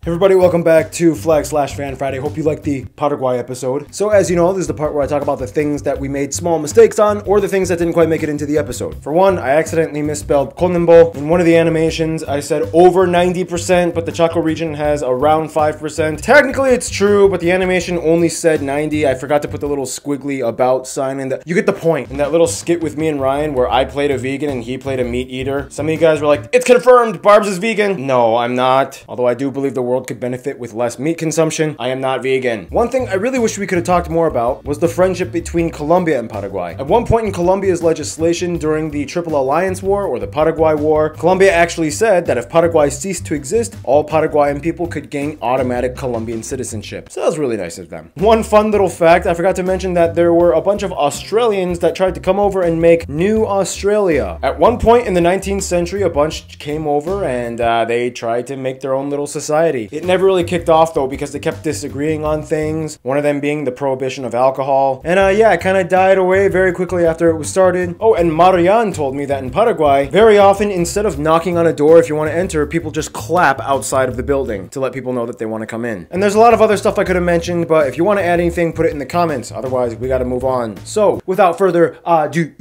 Everybody, welcome back to Flag/Fan Friday. Hope you liked the Paraguay episode. So as you know, this is the part where I talk about the things that we made small mistakes on, or the things that didn't quite make it into the episode. For one, I accidentally misspelled Conembo. In one of the animations, I said over 90%, but the Chaco region has around 5%. Technically, it's true, but the animation only said 90. I forgot to put the little squiggly about sign in that. You get the point. In that little skit with me and Ryan, where I played a vegan and he played a meat eater, some of you guys were like, "It's confirmed, Barbs is vegan." No, I'm not. Although I do believe the world could benefit with less meat consumption, I am not vegan. One thing I really wish we could have talked more about was the friendship between Colombia and Paraguay. At one point in Colombia's legislation during the Triple Alliance War, or the Paraguay War, Colombia actually said that if Paraguay ceased to exist, all Paraguayan people could gain automatic Colombian citizenship. So that was really nice of them. One fun little fact, I forgot to mention that there were a bunch of Australians that tried to come over and make New Australia. At one point in the 19th century, a bunch came over and they tried to make their own little society. It never really kicked off though because they kept disagreeing on things, one of them being the prohibition of alcohol. And yeah, it kind of died away very quickly after it was started. Oh, and Marian told me that in Paraguay, very often instead of knocking on a door if you want to enter, people just clap outside of the building to let people know that they want to come in. And there's a lot of other stuff I could have mentioned, but if you want to add anything, put it in the comments. Otherwise, we got to move on. So, without further ado,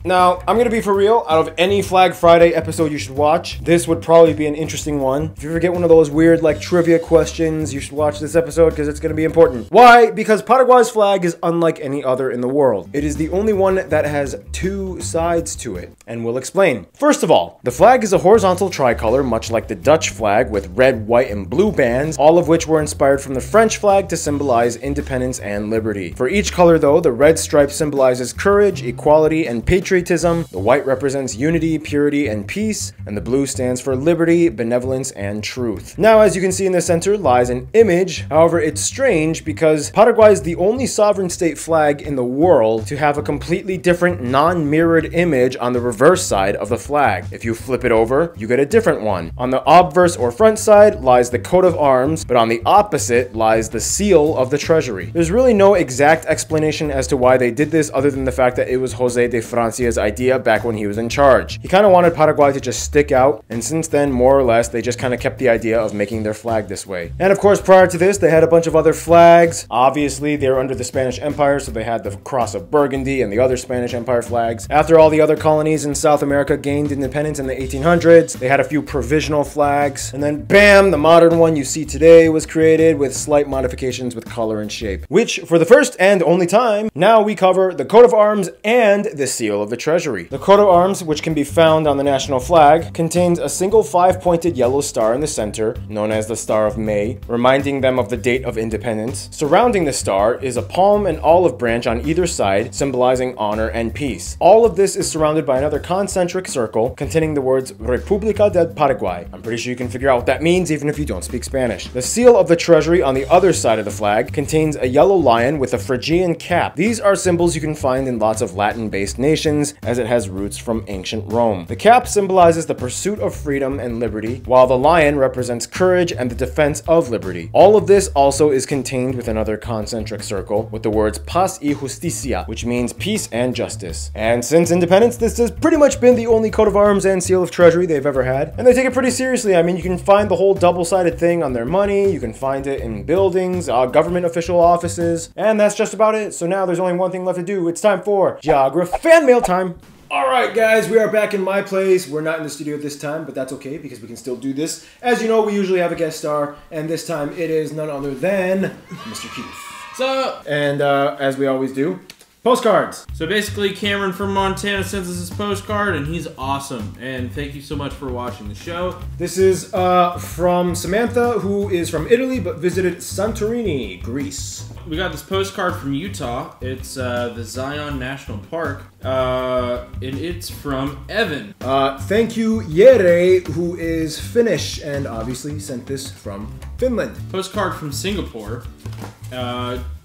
now, I'm gonna be for real, out of any Flag Friday episode you should watch, this would probably be an interesting one. If you ever get one of those weird, like, trivia questions, you should watch this episode because it's gonna be important. Why? Because Paraguay's flag is unlike any other in the world. It is the only one that has two sides to it, and we'll explain. First of all, the flag is a horizontal tricolor, much like the Dutch flag, with red, white, and blue bands, all of which were inspired from the French flag to symbolize independence and liberty. For each color, though, the red stripe symbolizes courage, equality, and patriotism. The white represents unity, purity, and peace, and the blue stands for liberty, benevolence, and truth. Now, as you can see in the center lies an image. However, it's strange because Paraguay is the only sovereign state flag in the world to have a completely different non-mirrored image on the reverse side of the flag. If you flip it over, you get a different one. On the obverse or front side lies the coat of arms, but on the opposite lies the seal of the treasury. There's really no exact explanation as to why they did this other than the fact that it was Jose de Francia's idea back when he was in charge. He kind of wanted Paraguay to just stick out, and since then, more or less, they just kind of kept the idea of making their flag this way. And of course, prior to this, they had a bunch of other flags. Obviously, they were under the Spanish Empire, so they had the Cross of Burgundy and the other Spanish Empire flags. After all the other colonies in South America gained independence in the 1800s, they had a few provisional flags, and then bam, the modern one you see today was created with slight modifications with color and shape. Which, for the first and only time, now we cover the coat of arms and the seal of the treasury. The coat of arms, which can be found on the national flag, contains a single five-pointed yellow star in the center, known as the Star of May, reminding them of the date of independence. Surrounding the star is a palm and olive branch on either side, symbolizing honor and peace. All of this is surrounded by another concentric circle containing the words República del Paraguay. I'm pretty sure you can figure out what that means even if you don't speak Spanish. The seal of the treasury on the other side of the flag contains a yellow lion with a Phrygian cap. These are symbols you can find in lots of Latin-based nations, as it has roots from ancient Rome. The cap symbolizes the pursuit of freedom and liberty, while the lion represents courage and the defense of liberty. All of this also is contained with another concentric circle with the words Paz y Justicia, which means peace and justice. And since independence, this has pretty much been the only coat of arms and seal of treasury they've ever had. And they take it pretty seriously. I mean, you can find the whole double-sided thing on their money, you can find it in buildings, government official offices, and that's just about it. So now there's only one thing left to do. It's time for Geography Fan Mail time. Alright guys, we are back in my place. We're not in the studio this time, but that's okay because we can still do this. As you know, we usually have a guest star, and this time it is none other than Mr. Keith. What's up? And as we always do, postcards. So basically, Cameron from Montana sends us his postcard, and he's awesome. And thank you so much for watching the show. This is from Samantha, who is from Italy, but visited Santorini, Greece. We got this postcard from Utah. It's the Zion National Park. And it's from Evan. Thank you, Jere, who is Finnish, and obviously sent this from Finland. Postcard from Singapore.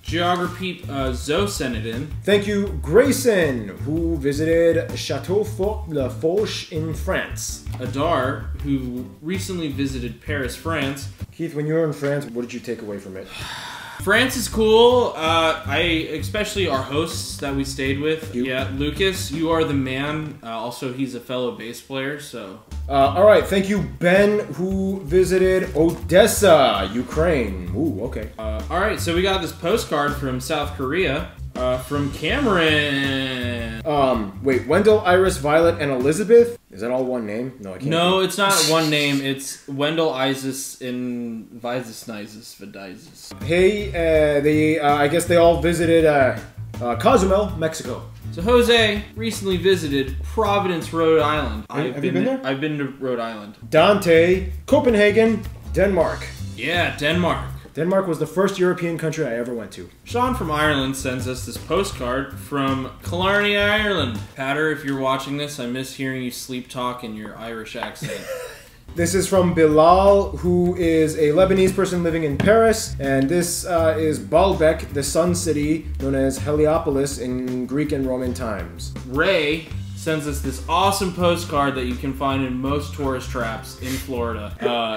Geography, Zoe sent it in. Thank you, Grayson, who visited Chateau La Foch in France. Adar, who recently visited Paris, France. Keith, when you were in France, what did you take away from it? France is cool. Especially our hosts that we stayed with. Yeah, Lucas, you are the man. Also, he's a fellow bass player, so. All right, thank you, Ben, who visited Odessa, Ukraine. Ooh, okay. All right, so we got this postcard from South Korea. From Cameron. Wait, Wendell, Iris, Violet, and Elizabeth? Is that all one name? No, I can't. No, it's not one name. It's Wendell, Isis, and Visis, Nisis, Vidisis. Hey, I guess they all visited, Cozumel, Mexico. So Jose recently visited Providence, Rhode Island. Have you been there? I've been to Rhode Island. Dante, Copenhagen, Denmark. Yeah, Denmark. Denmark was the first European country I ever went to. Sean from Ireland sends us this postcard from Killarney, Ireland. Patter, if you're watching this, I miss hearing you sleep talk in your Irish accent. This is from Bilal, who is a Lebanese person living in Paris, and this is Baalbek, the sun city known as Heliopolis in Greek and Roman times. Ray sends us this awesome postcard that you can find in most tourist traps in Florida.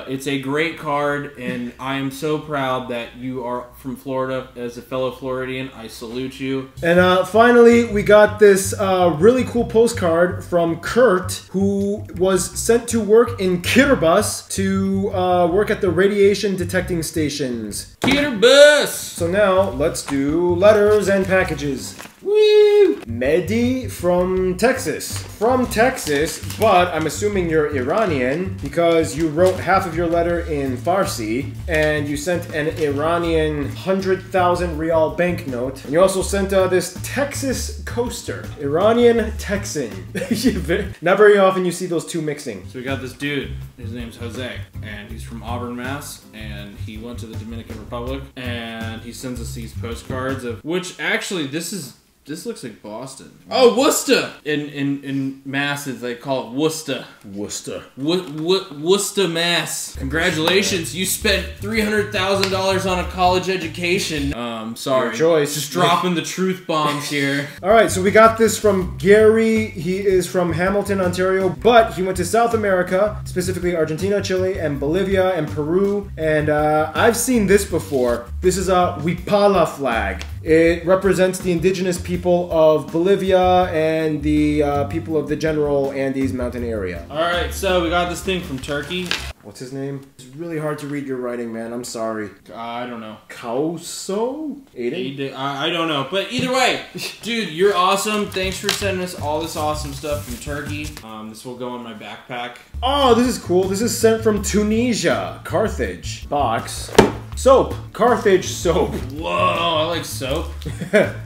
It's a great card, and I am so proud that you are from Florida. As a fellow Floridian, I salute you. And finally, we got this really cool postcard from Kurt, who was sent to work in Kiribati to work at the radiation detecting stations. Kiribati! So now, let's do letters and packages. Woo! Mehdi from Texas. From Texas, but I'm assuming you're Iranian because you wrote half of your letter in Farsi and you sent an Iranian 100,000 rial banknote. And you also sent this Texas coaster. Iranian Texan. Not very often you see those two mixing. So we got this dude. His name's Jose, and he's from Auburn, Mass. And he went to the Dominican Republic, and he sends us these postcards of which actually this looks like Boston. Oh, Worcester! In Masses, they call it Worcester. Worcester. Worcester, Mass. Congratulations, you spent $300,000 on a college education. Sorry. Your choice. Just dropping the truth bombs here. Alright, so we got this from Gary. He is from Hamilton, Ontario, but he went to South America, specifically Argentina, Chile, and Bolivia, and Peru. And I've seen this before. This is a Huipala flag. It represents the indigenous people of Bolivia and the people of the general Andes mountain area. Alright, so we got this thing from Turkey. What's his name? It's really hard to read your writing, man. I'm sorry. I don't know. Kauso? Aiden? I don't know. But either way, dude, you're awesome. Thanks for sending us all this awesome stuff from Turkey. This will go in my backpack. Oh, this is cool. This is sent from Tunisia. Carthage. Box. Soap. Carthage soap. Whoa, I like soap.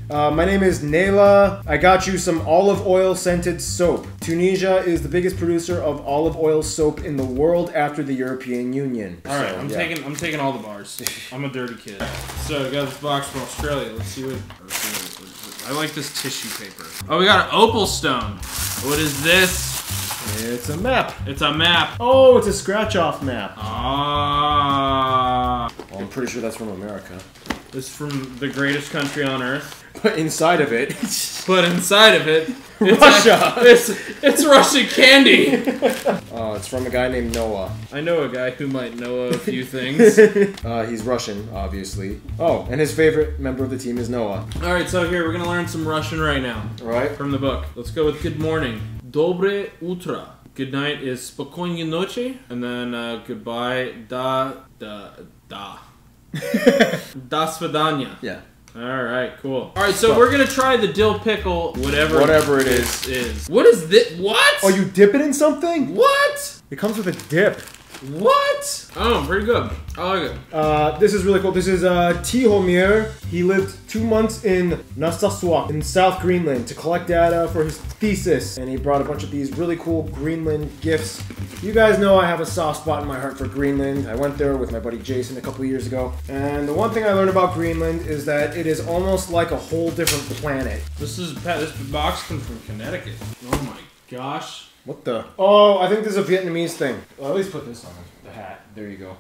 My name is Nayla. I got you some olive oil scented soap. Tunisia is the biggest producer of olive oil soap in the world after the European Union. All right, I'm taking all the bars. I'm a dirty kid. So I got this box from Australia. Let's see what. I like this tissue paper. Oh, we got an opal stone. What is this? It's a map. It's a map. Oh, it's a scratch-off map. Ah. Well, I'm pretty sure that's from America. This is from the greatest country on earth. But inside of it... But inside of it... Russia! It's Russian candy! Oh, it's from a guy named Noah. I know a guy who might know a few things. He's Russian, obviously. Oh, and his favorite member of the team is Noah. Alright, so here, we're gonna learn some Russian right now. Right. From the book. Let's go with good morning. Dobre utro. Good night is spokojnie noche. And then goodbye, da. Da svidanya. Yeah. Alright, cool. Alright, so we're gonna try the dill pickle, whatever it is. What is this? What? Oh, you dip it in something? What? It comes with a dip. What? Oh, pretty good. I like it. This is really cool. This is Tihomir. He lived 2 months in Narsarsuaq in South Greenland to collect data for his thesis. And he brought a bunch of these really cool Greenland gifts. You guys know I have a soft spot in my heart for Greenland. I went there with my buddy Jason a couple years ago. And the one thing I learned about Greenland is that it is almost like a whole different planet. This box comes from Connecticut. Oh my gosh. What the? Oh, I think this is a Vietnamese thing. Well, at least put this on the hat. There you go.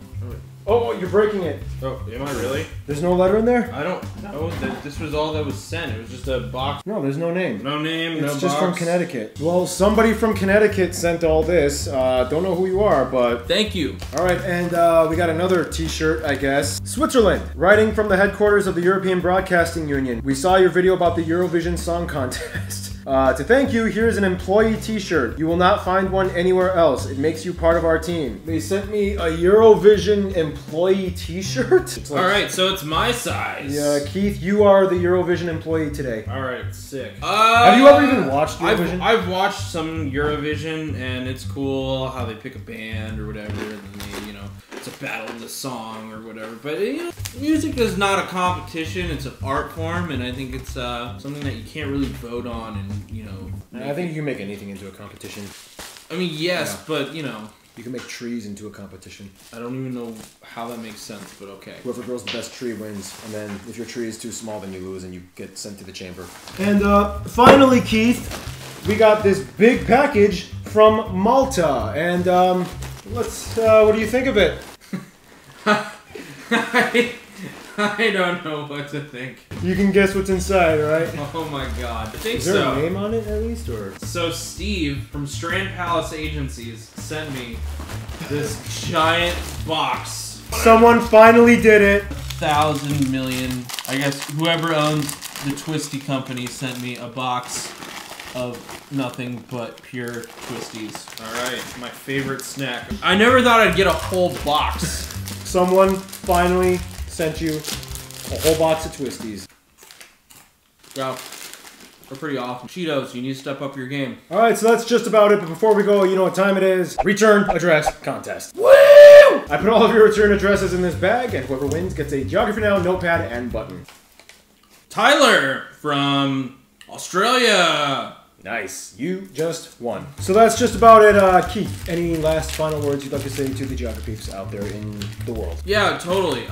Oh, you're breaking it. Oh, am I really? There's no letter in there? I don't know. This was all that was sent. It was just a box. No, there's no name. No name, no box. It's just from Connecticut. Well, somebody from Connecticut sent all this. Don't know who you are, but... Thank you. All right, and we got another t-shirt, I guess. Switzerland. Writing from the headquarters of the European Broadcasting Union. We saw your video about the Eurovision Song Contest. To thank you, here's an employee t-shirt. You will not find one anywhere else. It makes you part of our team. They sent me a Eurovision employee t-shirt. Like, alright, so it's my size. Yeah, Keith, you are the Eurovision employee today. Alright, sick. Have you ever even watched Eurovision? I've watched some Eurovision, and it's cool how they pick a band or whatever, and then they, you know, it's a battle of the song or whatever. But, you know, music is not a competition, it's an art form, and I think it's something that you can't really vote on and, you know... I think you can make anything into a competition. I mean, yes, yeah. But, you know... You can make trees into a competition. I don't even know how that makes sense, but okay. Whoever grows the best tree wins, and then if your tree is too small, then you lose and you get sent to the chamber. And finally, Keith, we got this big package from Malta, and let's. What do you think of it? I don't know what to think. You can guess what's inside, right? Oh my god. I think so. Is there a name on it at least, or? So Steve from Strand Palace Agencies sent me this giant box. Someone finally did it. 1,000 million. I guess whoever owns the Twisty Company sent me a box of nothing but pure Twisties. Alright, my favorite snack. I never thought I'd get a whole box. Someone finally sent you a whole box of Twisties. Wow. They're pretty awesome. Cheetos, you need to step up your game. Alright, so that's just about it, but before we go, you know what time it is. Return address contest. Woo! I put all of your return addresses in this bag, and whoever wins gets a Geography Now notepad and button. Tyler from Australia. Nice. You just won. So that's just about it. Keith, any last final words you'd like to say to the geography peeps out there in the world? Yeah, totally.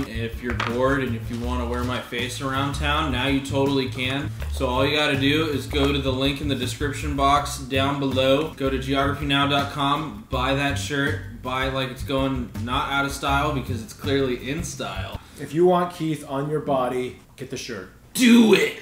If you're bored and if you want to wear my face around town, now you totally can. So all you gotta do is go to the link in the description box down below. Go to geographynow.com, buy that shirt. Buy it like it's going not out of style because it's clearly in style. If you want Keith on your body, get the shirt. Do it!